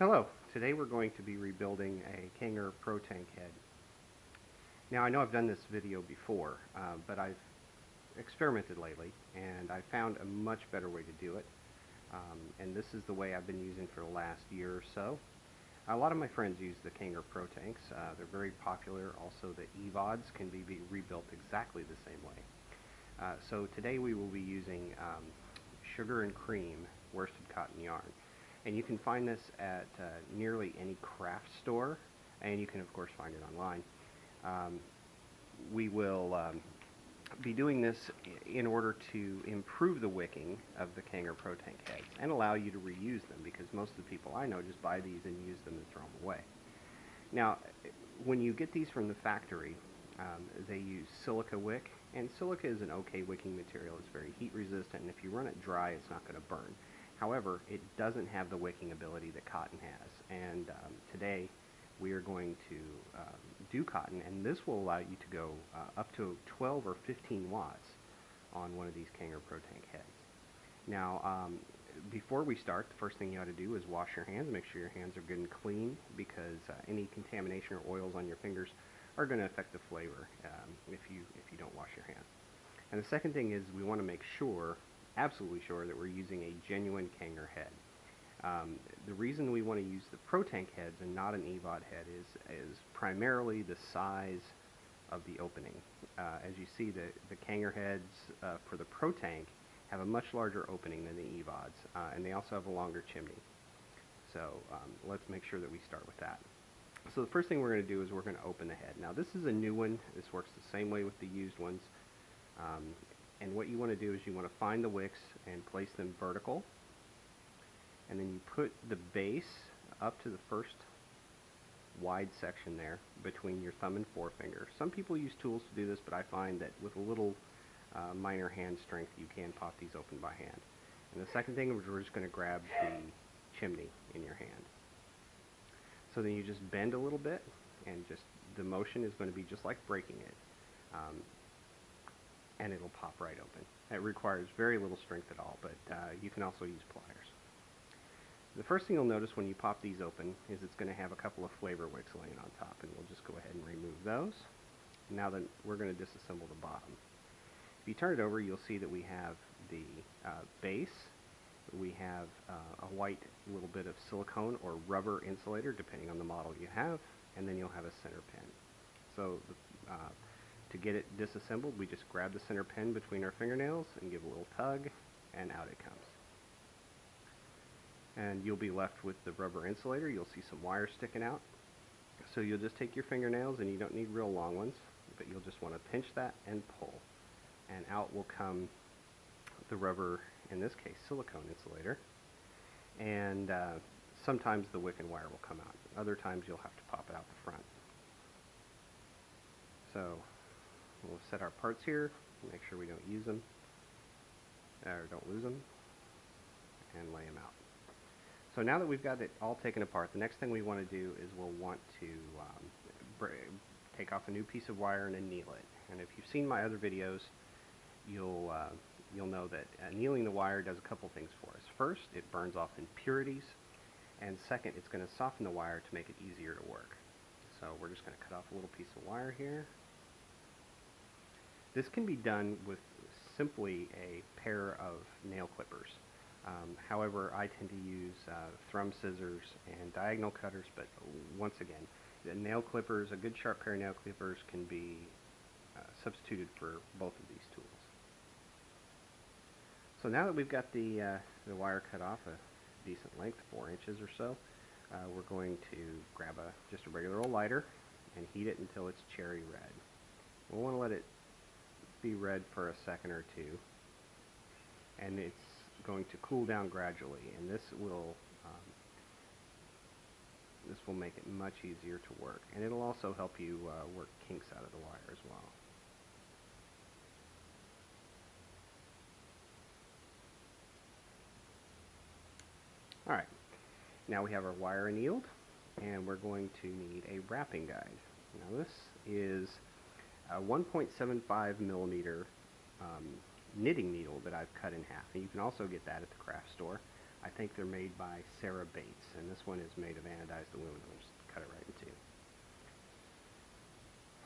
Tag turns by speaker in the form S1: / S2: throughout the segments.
S1: Hello, today we're going to be rebuilding a Kanger Protank head. Now I know I've done this video before, but I've experimented lately and I found a much better way to do it. And this is the way I've been using for the last year or so. A lot of my friends use the Kanger Protanks. They're very popular. Also the EVODs can be rebuilt exactly the same way. So today we will be using sugar and cream worsted cotton yarn. And you can find this at nearly any craft store, and you can of course find it online. We will be doing this in order to improve the wicking of the Kanger Protank heads and allow you to reuse them, because most of the people I know just buy these and use them and throw them away. Now, when you get these from the factory, they use silica wick, and silica is an okay wicking material. It's very heat resistant, and if you run it dry, it's not going to burn. However, it doesn't have the wicking ability that cotton has, and today we are going to do cotton, and this will allow you to go up to 12 or 15 watts on one of these Kanger Protank heads. Now, before we start, the first thing you ought to do is wash your hands. Make sure your hands are good and clean, because any contamination or oils on your fingers are going to affect the flavor if you don't wash your hands. And the second thing is we want to make sure, absolutely sure, that we're using a genuine Kanger head. The reason we want to use the Protank heads and not an EVOD head is primarily the size of the opening. As you see, the Kanger heads for the Protank have a much larger opening than the EVODs, and they also have a longer chimney. So let's make sure that we start with that. So the first thing we're going to do is we're going to open the head. Now this is a new one. This works the same way with the used ones. And what you want to do is you want to find the wicks and place them vertical, and then you put the base up to the first wide section there between your thumb and forefinger. Some people use tools to do this, but I find that with a little minor hand strength you can pop these open by hand. And the second thing is we're just going to grab the chimney in your hand. So then you just bend a little bit, and just the motion is going to be just like breaking it. And it'll pop right open. It requires very little strength at all, but you can also use pliers. The first thing you'll notice when you pop these open is it's going to have a couple of flavor wicks laying on top, and we'll just go ahead and remove those. Now then, we're going to disassemble the bottom. If you turn it over, you'll see that we have the base, we have a white little bit of silicone or rubber insulator, depending on the model you have, and then you'll have a center pin. So to get it disassembled, we just grab the center pin between our fingernails and give a little tug, and out it comes. And you'll be left with the rubber insulator. You'll see some wire sticking out. So you'll just take your fingernails, and you don't need real long ones, but you'll just want to pinch that and pull. And out will come the rubber, in this case silicone insulator. And sometimes the wick and wire will come out. Other times you'll have to pop it out the front. So we'll set our parts here, make sure we don't use them, or don't lose them, and lay them out. So now that we've got it all taken apart, the next thing we want to do is we'll want to take off a new piece of wire and anneal it. And if you've seen my other videos, you'll know that annealing the wire does a couple things for us. First, it burns off impurities, and second, it's going to soften the wire to make it easier to work. So we're just going to cut off a little piece of wire here. This can be done with simply a pair of nail clippers. However, I tend to use thumb scissors and diagonal cutters, but once again, the nail clippers, a good sharp pair of nail clippers, can be substituted for both of these tools. So now that we've got the wire cut off a decent length, 4 inches or so, we're going to grab just a regular old lighter and heat it until it's cherry red. We'll want to let it be red for a second or two, and it's going to cool down gradually, and this will make it much easier to work, and it'll also help you work kinks out of the wire as well. Alright, now we have our wire annealed, and we're going to need a wrapping guide. Now this is a 1.75 millimeter knitting needle that I've cut in half, and you can also get that at the craft store. I think they're made by Sarah Bates, and this one is made of anodized aluminum. Just cut it right in two.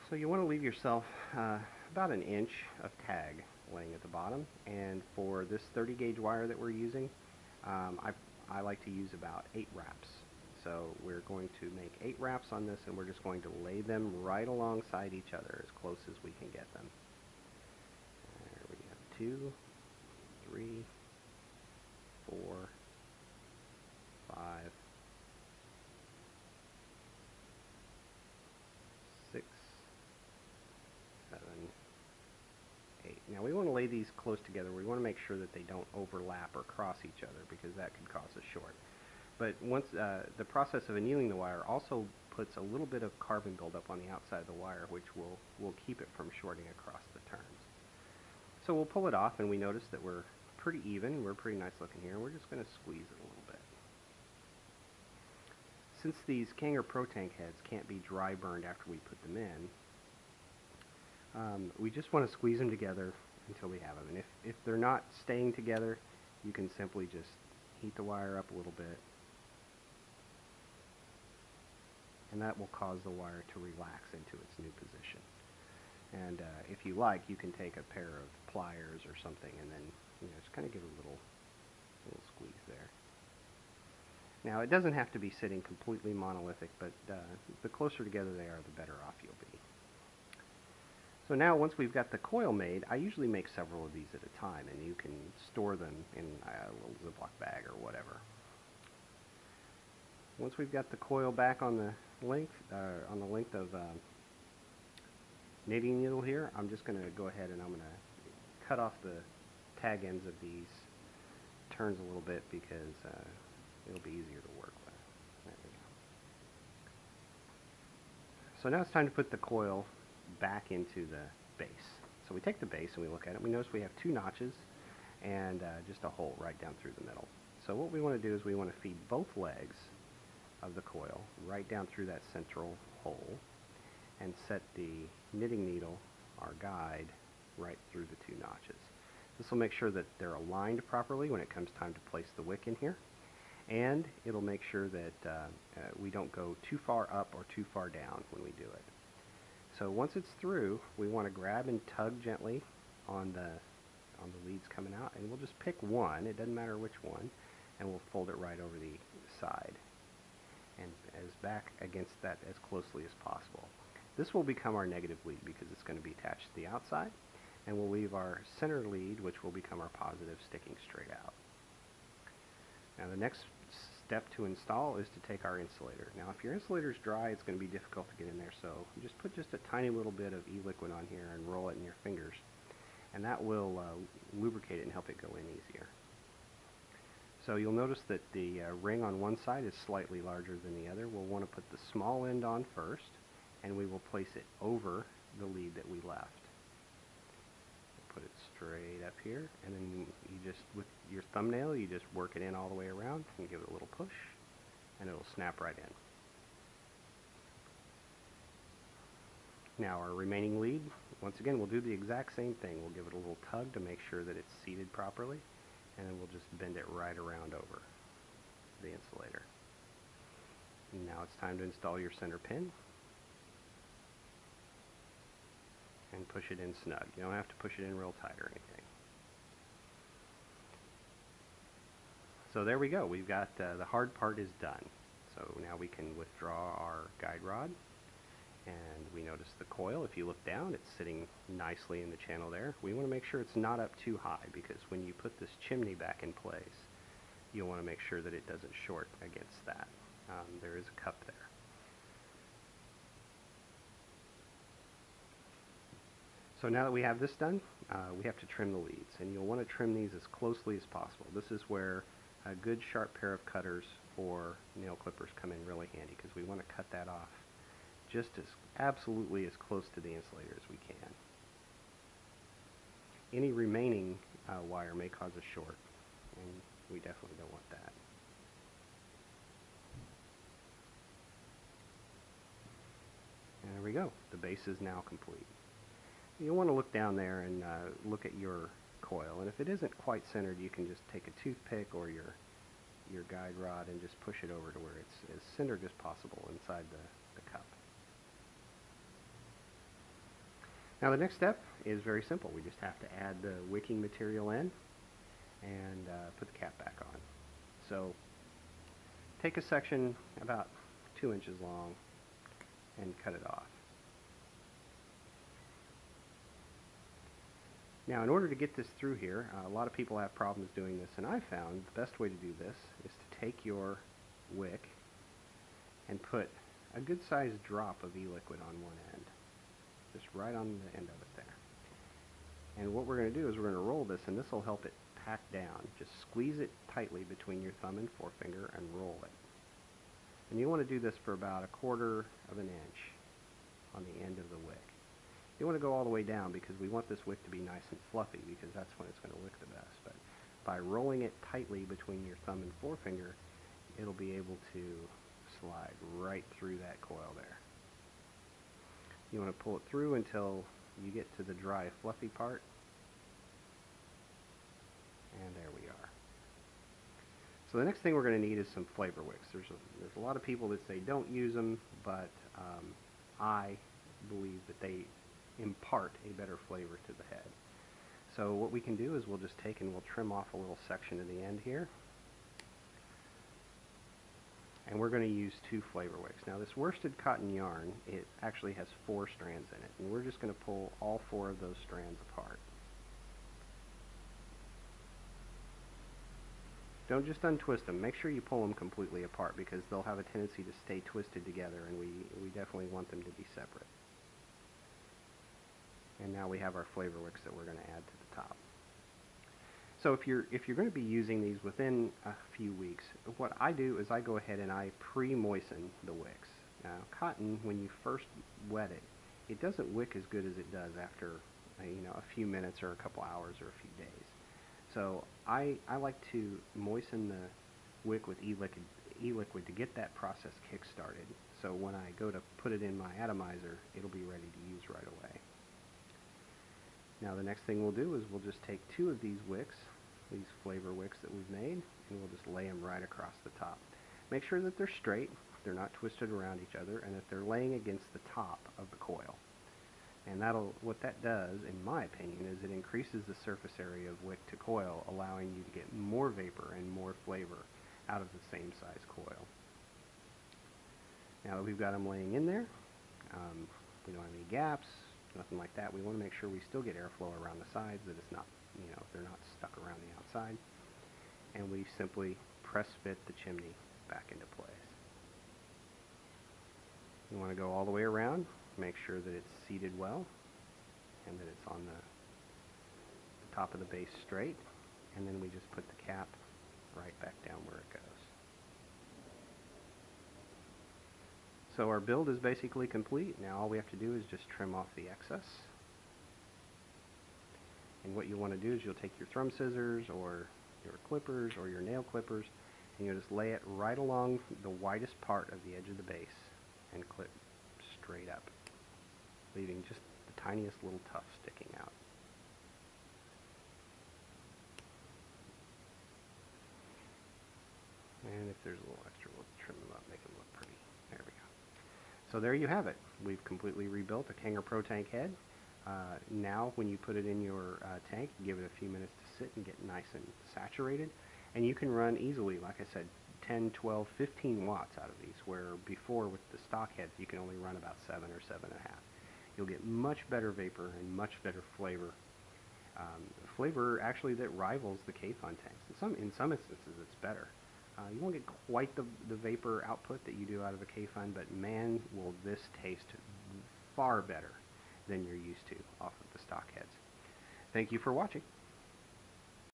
S1: So you want to leave yourself about an inch of tag laying at the bottom, and for this 30 gauge wire that we're using, I like to use about 8 wraps. So we're going to make 8 wraps on this, and we're just going to lay them right alongside each other as close as we can get them. There we go. 2, 3, 4, 5, 6, 7, 8. Now we want to lay these close together. We want to make sure that they don't overlap or cross each other, because that could cause a short. But once the process of annealing the wire also puts a little bit of carbon buildup on the outside of the wire, which will keep it from shorting across the turns. So we'll pull it off, and we notice that we're pretty even. We're pretty nice looking here. We're just going to squeeze it a little bit. Since these Kanger Protank heads can't be dry burned after we put them in, we just want to squeeze them together until we have them. And if they're not staying together, you can simply just heat the wire up a little bit, and that will cause the wire to relax into its new position. And if you like, you can take a pair of pliers or something and then just kind of give it a little squeeze there. Now, it doesn't have to be sitting completely monolithic, but the closer together they are, the better off you'll be. So now, once we've got the coil made, I usually make several of these at a time, and you can store them in a little Ziploc bag or whatever. Once we've got the coil back on the length of knitting needle here, I'm just going to go ahead and I'm going to cut off the tag ends of these turns a little bit, because it'll be easier to work with. There we go. So now it's time to put the coil back into the base. So we take the base and we look at it. We notice we have 2 notches and just a hole right down through the middle. So what we want to do is we want to feed both legs of the coil right down through that central hole and set the knitting needle, our guide, right through the 2 notches. This will make sure that they're aligned properly when it comes time to place the wick in here, and it'll make sure that we don't go too far up or too far down when we do it. So once it's through, we want to grab and tug gently on the leads coming out, and we'll just pick one, it doesn't matter which one, and we'll fold it right over the side and as back against that as closely as possible. This will become our negative lead because it's going to be attached to the outside, and we'll leave our center lead, which will become our positive, sticking straight out. Now the next step to install is to take our insulator. Now if your insulator is dry, it's going to be difficult to get in there, so just put just a tiny little bit of e-liquid on here and roll it in your fingers, and that will lubricate it and help it go in easier. So you'll notice that the ring on one side is slightly larger than the other. We'll want to put the small end on first, and we will place it over the lead that we left. Put it straight up here, and then you just, with your thumbnail, you just work it in all the way around and give it a little push, and it'll snap right in. Now our remaining lead, once again, we'll do the exact same thing. We'll give it a little tug to make sure that it's seated properly, and then we'll just bend it right around over the insulator. And now it's time to install your center pin and push it in snug. You don't have to push it in real tight or anything. So there we go. We've got the hard part is done. So now we can withdraw our guide rod, and we notice the coil. If you look down, it's sitting nicely in the channel there. We want to make sure it's not up too high, because when you put this chimney back in place, you'll want to make sure that it doesn't short against that. There is a cup there. So now that we have this done, we have to trim the leads, and you'll want to trim these as closely as possible. This is where a good sharp pair of cutters or nail clippers come in really handy, because we want to cut that off just as absolutely as close to the insulator as we can. Any remaining wire may cause a short, and we definitely don't want that. And there we go. The base is now complete. You'll want to look down there and look at your coil, and if it isn't quite centered, you can just take a toothpick or your your guide rod and just push it over to where it's as centered as possible inside the cup. Now the next step is very simple. We just have to add the wicking material in and put the cap back on. So take a section about 2 inches long and cut it off. Now in order to get this through here, a lot of people have problems doing this, and I found the best way to do this is to take your wick and put a good sized drop of e-liquid on one end, just right on the end of it there. And what we're going to do is we're going to roll this, and this will help it pack down. Just squeeze it tightly between your thumb and forefinger and roll it. And you want to do this for about 1/4 of an inch on the end of the wick. You want to go all the way down because we want this wick to be nice and fluffy, because that's when it's going to wick the best. But by rolling it tightly between your thumb and forefinger, it'll be able to slide right through that coil there. You want to pull it through until you get to the dry, fluffy part. And there we are. So the next thing we're going to need is some flavor wicks. There's a lot of people that say don't use them, but I believe that they impart a better flavor to the head. So what we can do is we'll just take and we'll trim off a little section at the end here. And we're going to use 2 flavor wicks. Now this worsted cotton yarn, it actually has 4 strands in it, and we're just going to pull all 4 of those strands apart. Don't just untwist them. Make sure you pull them completely apart, because they'll have a tendency to stay twisted together, and we definitely want them to be separate. And now we have our flavor wicks that we're going to add to the top. So if you're going to be using these within a few weeks, what I do is I go ahead and I pre-moisten the wicks. Now cotton, when you first wet it, it doesn't wick as good as it does after a few minutes or a couple hours or a few days. So I like to moisten the wick with e-liquid to get that process kick-started. So when I go to put it in my atomizer, it'll be ready to use right away. Now the next thing we'll do is we'll just take 2 of these wicks, these flavor wicks that we've made, and we'll just lay them right across the top. Make sure that they're straight, they're not twisted around each other, and that they're laying against the top of the coil. And what that does, in my opinion, is it increases the surface area of wick to coil, allowing you to get more vapor and more flavor out of the same size coil. Now that we've got them laying in there, we don't have any gaps, nothing like that. We want to make sure we still get airflow around the sides, that it's not, they're not stuck around the outside. And we simply press fit the chimney back into place. You want to go all the way around, make sure that it's seated well, and that it's on the top of the base straight, and then we just put the cap right back down where it goes. So our build is basically complete. Now all we have to do is just trim off the excess. And what you want to do is you'll take your thumb scissors or your clippers or your nail clippers, and you'll just lay it right along the widest part of the edge of the base and clip straight up, leaving just the tiniest little tuft sticking out. And if there's a little extra, we'll trim them up, make them look pretty. There we go. So there you have it. We've completely rebuilt a Kanger Protank head. Now when you put it in your tank, give it a few minutes to sit and get nice and saturated, and you can run easily, like I said, 10, 12, 15 watts out of these, where before with the stock heads you can only run about 7 or 7.5. You'll get much better vapor and much better flavor. Flavor actually that rivals the K-Fun tanks. In some instances it's better. You won't get quite the vapor output that you do out of a K-Fun, but man, will this taste far better than you're used to off of the stock heads. Thank you for watching.